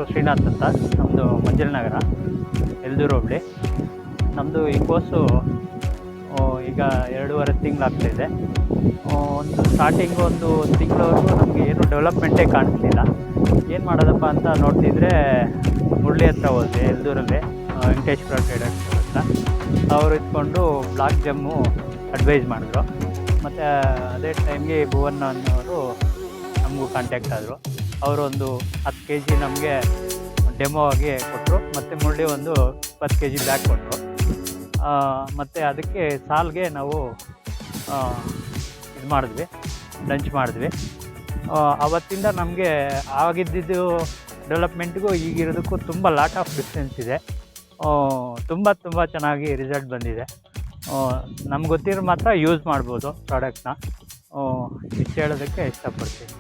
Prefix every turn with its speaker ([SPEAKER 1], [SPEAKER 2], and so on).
[SPEAKER 1] ಹೆಸರು ಶ್ರೀನಾಥ್ ಅಂತ. ನಮ್ಮದು ಮಂಜನನಗರ, ಎಲ್ದೂರು ಹೋಬಳಿ. ನಮ್ಮದು ಈ ಕೋರ್ಸು ಈಗ 2.5 ತಿಂಗಳಾಗ್ತಾಯಿದೆ. ಒಂದು ಸ್ಟಾರ್ಟಿಂಗು ಒಂದು ತಿಂಗಳವರೆಗೂ ನಮಗೆ ಏನು ಡೆವಲಪ್ಮೆಂಟೇ ಕಾಣಿಸ್ಲಿಲ್ಲ. ಏನು ಮಾಡೋದಪ್ಪ ಅಂತ ನೋಡ್ತಿದ್ರೆ ಮುರಳಿ ಹತ್ರ ಹೋದೆ, ಎಲ್ದೂರಲ್ಲಿ ವೆಂಕಟೇಶ್ವರ ಟ್ರೇಡರ್ಸ್ ಹತ್ರ. ಅವರು ಇದ್ಕೊಂಡು ಬ್ಲಾಕ್ ಜಮ್ಮು ಅಡ್ವೈಸ್ ಮಾಡಿದ್ರು. ಮತ್ತು ಅದೇ ಟೈಮ್ಗೆ ಭುವನ್ ಅನ್ನೋರು ನಮಗೂ ಕಾಂಟ್ಯಾಕ್ಟ್ ಆದರು. ಅವರು ಒಂದು 10 kg ನಮಗೆ ಡೆಮೋ ಆಗಿ ಕೊಟ್ಟರು. ಮತ್ತು ಮುರಳಿ ಒಂದು 20 kg ಬ್ಯಾಗ್ ಕೊಟ್ಟರು. ಮತ್ತು ಅದಕ್ಕೆ ಸಾಲ್ಗೆ ನಾವು ಇದು ಮಾಡಿದ್ವಿ, ಲಂಚ್ ಮಾಡಿದ್ವಿ. ಆವತ್ತಿಂದ ನಮಗೆ ಆಗಿದ್ದಿದ್ದು ಡೆವಲಪ್ಮೆಂಟ್ಗೂ ಈಗಿರೋದಕ್ಕೂ ತುಂಬ ಲಾಟ್ ಆಫ್ ಡಿಫ್ರೆನ್ಸ್ ಇದೆ. ತುಂಬ ಚೆನ್ನಾಗಿ ರಿಸಲ್ಟ್ ಬಂದಿದೆ. ನಮ್ಗೆ ಗೊತ್ತಿರೋ ಮಾತ್ರ ಯೂಸ್ ಮಾಡ್ಬೋದು ಪ್ರಾಡಕ್ಟ್ನ. ಇಷ್ಟು ಹೇಳೋದಕ್ಕೆ ಇಷ್ಟಪಡ್ತೀನಿ.